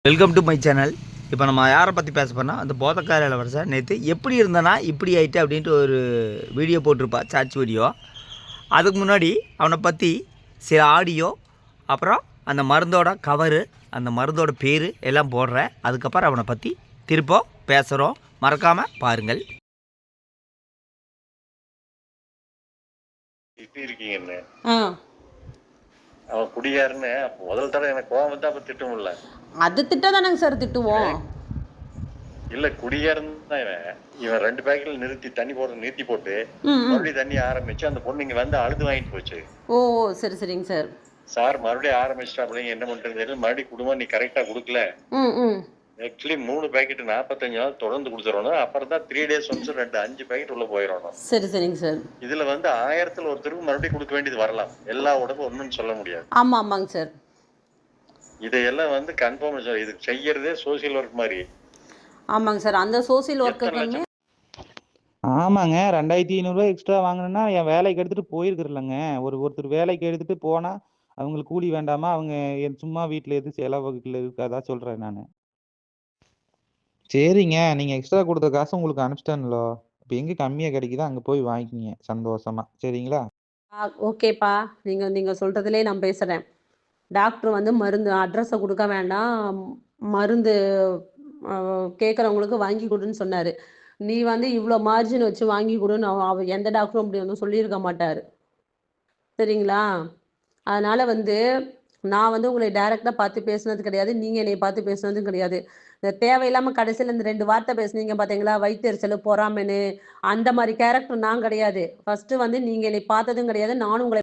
Welcome to my channel. இப்போ நம்ம யாரை பற்றி பேச போனால் அந்த போதக்கார இளவரசர் நேற்று எப்படி இருந்தனா இப்படி ஆகிட்டு அப்படின்ட்டு ஒரு வீடியோ போட்டிருப்பா, சார்ஜ் வீடியோ. அதுக்கு முன்னாடி அவனை பற்றி சில ஆடியோ, அப்புறம் அந்த மருந்தோட கவரு, அந்த மருந்தோட பேர் எல்லாம் போடுறேன். அதுக்கப்புறம் அவனை பற்றி திருப்போம் பேசுகிறோம். மறக்காமல் பாருங்கள். இருக்கீங்கன்னு அவன் குடியாருன்னு முதல் தடவை எனக்கு கோவம் வந்து அப்ப திட்டமுல்ல, அது திட்டதானங்க சார் திட்டுவோம். இல்ல குடியாருன்னு இவன் 2 பேக்கெட்ல நிறுத்தி தண்ணி நிறுத்தி போட்டு மறுபடியும் தண்ணி ஆரம்பிச்சு அந்த பொண்ணு இங்க வந்து அழுது வாங்கிட்டு போச்சு. ஓ சரி சரிங்க சார். சார் மறுபடியும் ஆரம்பிச்சிட்டா அப்படிங்க, என்ன பண்றது தெரியல, மறுபடியும் குடும்பம் நீ கரெக்டா கொடுக்கல. ஆக்சுவலி 3 பேக்கெட் 45 நாள் தொடர்ந்து கொடுத்துடணும். அப்புறம் தான் 3 days ஒன்ஸ் 5 பேக்கெட் உள்ள போயிடணும். சரி சரிங்க சார். இதுல வந்து 1000ல் ஒருத்தருக்கு மறுபடியும் கொடுக்க வேண்டியது வரலாம். எல்லா உடம்பு ஒண்ணுன்னு சொல்ல முடியாது. ஆமா ஆமாங்க சார். இதையெல்லாம் வந்து கன்ஃபார்ம் இது செய்யறதே சோசியல் ஒர்க் மாதிரி. ஆமாங்க சார். அந்த சோசியல் ஒர்க்குமே ஆமாங்க. 2500 எக்ஸ்ட்ரா வாங்கினா என் வேலைக்கு எடுத்துட்டு போயிருக்கிறல்லங்க. ஒருத்தர் வேலைக்கு எடுத்துட்டு போனா அவங்களுக்கு கூலி வேண்டாமா? அவங்க சும்மா வீட்டுல எது செலவுகள் இருக்காதா சொல்றேன் நானு. சரிங்க, நீங்க எக்ஸ்ட்ரா கொடுத்த காசு உங்களுக்கு அனுப்பிச்சிட்டேன்லோ. இப்போ எங்க கம்மியா கிடைக்குதோ அங்க போய் வாங்கிக்கிங்க சந்தோஷமா. சரிங்களா? ஓகேப்பா. நீங்க சொல்றதுலேயே நான் பேசுறேன். டாக்டர் வந்து மருந்து அட்ரஸை கொடுக்க வேண்டாம், மருந்து கேட்குறவங்களுக்கு வாங்கி கொடுன்னு சொன்னார். நீ வந்து இவ்வளோ மார்ஜின் வச்சு வாங்கி கொடுன்னு அவர் எந்த டாக்டரும் அப்படி வந்து சொல்லியிருக்க மாட்டார். சரிங்களா? அதனால் வந்து நான் வந்து உங்களை டைரெக்டாக பார்த்து பேசுனது கிடையாது, நீங்கள் என்னை பார்த்து பேசுனதும் கிடையாது. இந்த தேவையில்லாமல் கடைசியில் இந்த 2 வார்த்தை பேசுனீங்க பார்த்தீங்களா, வயிற்றெரிச்சல் பொறாமன்னு, அந்த மாதிரி கேரக்டர் நான் கிடையாது. ஃபஸ்ட்டு வந்து நீங்கள் என்னை பார்த்ததும் கிடையாது, நானும் உங்களை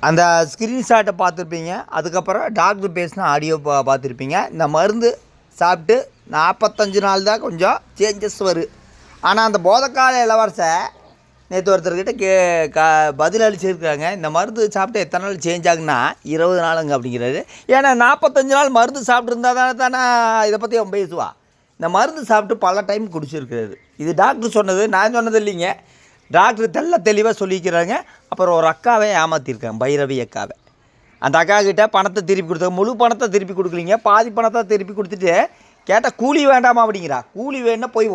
அந்த ஸ்க்ரீன்ஷாட்டை பார்த்துருப்பீங்க. அதுக்கப்புறம் டாக்டர் பேசின ஆடியோ பார்த்துருப்பீங்க. இந்த மருந்து சாப்பிட்டு 45 நாள் தான் கொஞ்சம் சேஞ்சஸ் வரும். ஆனால் அந்த போதக்கால இளவரசை நேற்று ஒருத்தர்கிட்ட பதில் அளிச்சிருக்காங்க. இந்த மருந்து சாப்பிட்டு எத்தனை நாள் சேஞ்ச் ஆகுன்னா 20 நாளுங்க அப்படிங்கிறாரு. ஏன்னா 45 நாள் மருந்து சாப்பிட்ருந்தா தானே இதை பற்றி அவன் பேசுவான். இந்த மருந்து சாப்பிட்டு பல டைம் குடிச்சிருக்கிறாரு. இது டாக்டர் சொன்னது, நான் சொன்னது இல்லைங்க. டாக்டர் தெளிவாக சொல்லிக்கிறாங்க. அப்புறம் ஒரு அக்காவை ஏமாற்றிருக்காங்க, பைரவி அக்காவை. அந்த அக்கா கிட்டே பணத்தை திருப்பி கொடுத்தாங்க. முழு பணத்தை திருப்பி கொடுக்கலிங்க, பாதி பணத்தை திருப்பி கொடுத்துட்டு கேட்டால் கூலி வேண்டாமா அப்படிங்கிறா. கூலி வேணுன்னா போய்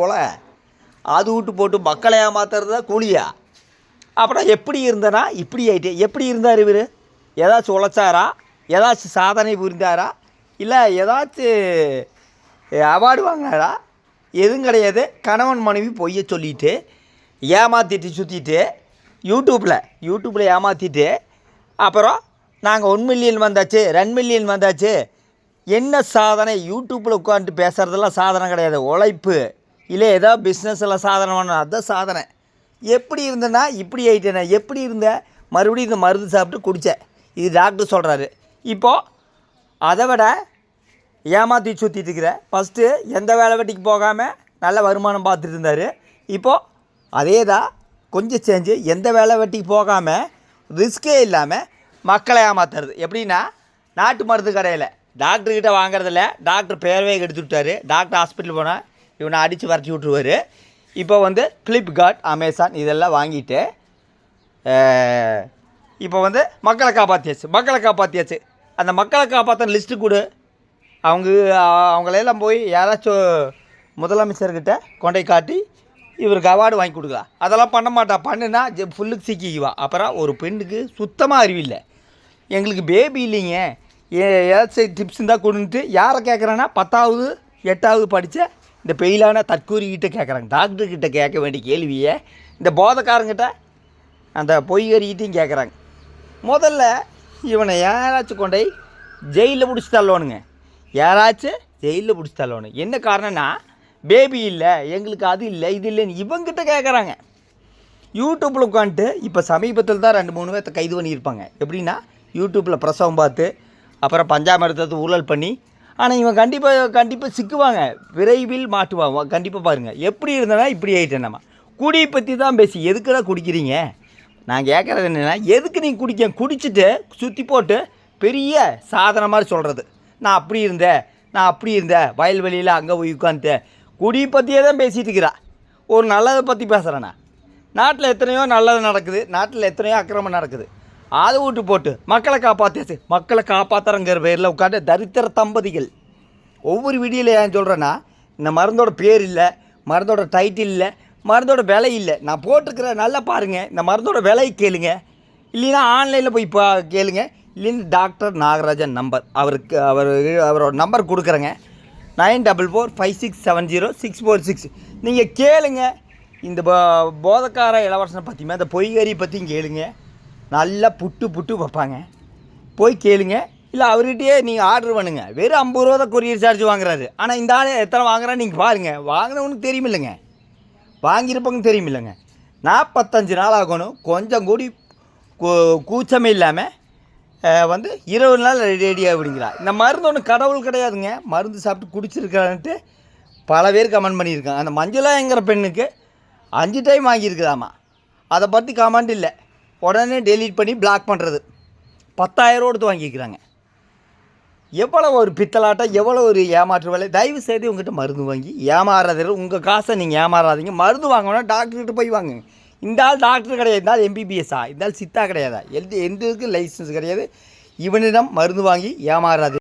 அது விட்டு போட்டு மக்களை ஏமாத்துறது தான் கூலியா? அப்புறம் எப்படி இருந்தனா இப்படி ஆகிட்டு. எப்படி இருந்தார் இவர்? ஏதாச்சும் உழைச்சாரா? ஏதாச்சும் சாதனை புரிந்தாரா? இல்லை ஏதாச்சும் அவார்டு வாங்கினாரா? எதுவும் கிடையாது. கணவன் மனைவி பொய்யை சொல்லிட்டு ஏமாற்றிட்டு சுற்றிட்டு யூடியூப்பில் ஏமாற்றிட்டு அப்புறம் நாங்கள் 1 மில்லியன் வந்தாச்சு, 2 மில்லியன் வந்தாச்சு. என்ன சாதனை? யூடியூப்பில் உட்காந்துட்டு பேசுகிறதெல்லாம் சாதனை கிடையாது, உழைப்பு. இல்லை ஏதோ பிஸ்னஸில் சாதனை பண்ணணும், அதுதான் சாதனை. எப்படி இருந்தேன்னா இப்படி ஆகிட்டேனே. எப்படி இருந்தேன்? மறுபடியும் இந்த மருந்து சாப்பிட்டு குடித்தேன். இது டாக்டர் சொல்கிறாரு. இப்போது அதை விட ஏமாற்றி சுற்றிட்டு இருக்கிறேன். ஃபஸ்ட்டு எந்த வேலை வெட்டிக்கு போகாமல் நல்ல வருமானம் பார்த்துட்டு இருந்தார். இப்போது அதே தான், கொஞ்சம் சேஞ்சு. எந்த வேலை வெட்டிக்கு போகாமல் ரிஸ்கே இல்லாமல் மக்களை ஏமாத்துறது. எப்படின்னா நாட்டு மருந்து கடையில் டாக்டர்கிட்ட வாங்குறதில்ல. டாக்டர் பேரவே எடுத்து விட்டார். டாக்டர் ஹாஸ்பிட்டல் போனால் இவனை அடித்து வரைச்சி விட்ருவார். இப்போ வந்து ஃப்ளிப்கார்ட், அமேசான் இதெல்லாம் வாங்கிட்டு இப்போ வந்து மக்களை காப்பாற்றியாச்சு. அந்த மக்களை காப்பாற்ற லிஸ்ட்டு கொடு. அவங்களெல்லாம் போய் யாராச்சும் முதலமைச்சர்கிட்ட கொண்டை காட்டி இவருக்கு அவார்டு வாங்கி கொடுக்கலாம். அதெல்லாம் பண்ண மாட்டா. பண்ணுனா ஃபுல்லுக்கு சிக்கிக்குவா. அப்புறம் ஒரு பெண்ணுக்கு சுத்தமாக அறிவில்லை. எங்களுக்கு பேபி இல்லைங்க, ஏதாச்சும் டிப்ஸ் இருந்தால் கொடுன்ட்டு யாரை கேட்குறான்னா 10வது 8வது படித்த இந்த பெயிலான தற்கூரிக்கிட்ட கேட்குறாங்க. டாக்டர்கிட்ட கேட்க வேண்டிய கேள்வியை இந்த போதக்காரங்கிட்ட அந்த பொய்கறிக்கிட்டையும் கேட்குறாங்க. முதல்ல இவனை யாராச்சும் கொண்டை ஜெயிலில் பிடிச்சி தள்ளணுங்க. ஜெயிலில் பிடிச்சி தள்ளணும். என்ன காரணம்னா பேபி இல்லை, எங்களுக்கு அது இல்லை, இது இல்லைன்னு இவங்கிட்ட கேட்குறாங்க. யூடியூப்பில் உட்காந்துட்டு இப்போ சமீபத்தில் தான் 2-3 பேர்த்த கைது பண்ணியிருப்பாங்க. எப்படின்னா யூடியூப்பில் பிரசவம் பார்த்து அப்புறம் பஞ்சாமிரதத்தை ஊழல் பண்ணி. ஆனால் இவன் கண்டிப்பாக சிக்குவாங்க, விரைவில் மாட்டுவாங்க கண்டிப்பாக. பாருங்கள் எப்படி இருந்தனா இப்படி ஆகிட்டேன். நம்ம குடியை பற்றி தான் பேசி எதுக்குடா குடிக்கிறீங்க? நான் கேட்குறது என்னென்னா, எதுக்கு நீங்கள் குடிச்சிட்டு சுற்றி போட்டு பெரிய சாதனை மாதிரி சொல்கிறது. நான் அப்படி இருந்தேன் வயல்வெளியில் அங்கே போய் உட்காந்துட்டேன். குடி பற்றியே தான் பேசிகிட்டு இருக்கிறா. ஒரு நல்லதை பற்றி பேசுகிறேண்ணா. நாட்டில் எத்தனையோ நல்லது நடக்குது, நாட்டில் எத்தனையோ அக்கிரமம் நடக்குது. அதை விட்டு போட்டு மக்களை காப்பாற்றுறங்கிற பேரில் உட்காந்து தரித்திர தம்பதிகள். ஒவ்வொரு வீடியோவில் ஏன் சொல்கிறேன்னா, இந்த மருந்தோட பேர் இல்லை, மருந்தோட டைட்டில் இல்லை, மருந்தோட விலை இல்லை. நான் போட்டிருக்கிற நல்லா பாருங்கள், இந்த மருந்தோட விலை கேளுங்க, இல்லைன்னா ஆன்லைனில் போய் கேளுங்க, இல்லைன்னா டாக்டர் நாகராஜன் நம்பர் அவரோட நம்பர் கொடுக்குறேங்க. 9445670646. நீங்கள் கேளுங்க. இந்த போதக்கார இளவரசனை பற்றியுமே இந்த பொய்கறி பற்றியும் கேளுங்க. நல்லா புட்டு வைப்பாங்க. போய் கேளுங்க. இல்லை அவர்கிட்டயே நீங்கள் ஆர்டர் பண்ணுங்கள். வெறும் 50 ரூபா தான் கொரியர் சார்ஜ் வாங்குறாரு. ஆனால் இந்த ஆள் எத்தனை வாங்குறான்னு நீங்கள் பாருங்கள். வாங்கினவனுக்கு தெரியுமில்லைங்க, வாங்கியிருப்பவங்க தெரியுமில்லைங்க. 45 நாள் ஆகணும். கொஞ்சம் கூடி கூச்சமே இல்லாமல் 20 நாள் ரெடி அப்படிங்கிறா. இந்த மருந்து ஒன்று கடவுள் கிடையாதுங்க. மருந்து சாப்பிட்டு குடிச்சிருக்கான்ட்டு பல பேர் கமெண்ட் பண்ணியிருக்காங்க. அந்த மஞ்சுளாங்கிற பெண்ணுக்கு 5 டைம் வாங்கியிருக்குதாம்மா. அதை பற்றி கமெண்ட் இல்லை, உடனே டெலீட் பண்ணி பிளாக் பண்ணுறது. 10,000 கொடுத்து வாங்கிக்கிறாங்க. எவ்வளோ ஒரு பித்தலாட்டம், எவ்வளோ ஒரு ஏமாற்று வேலை. தயவு செய்து உங்கள்கிட்ட மருந்து வாங்கி ஏமாறாதீங்க. உங்கள் காசை நீங்கள் ஏமாறாதீங்க. மருந்து வாங்கணும்னா டாக்டர்கிட்ட போய் வாங்க. இந்த ஆள் டாக்டர் கிடையாது, இந்த ஆள் எம்பிபிஎஸ்ஸா, இந்த ஆள் சித்தா கிடையாதா, எந்த இதுக்கும் லைசன்ஸ் கிடையாது. இவனிடம் மருந்து வாங்கி ஏமாறாது.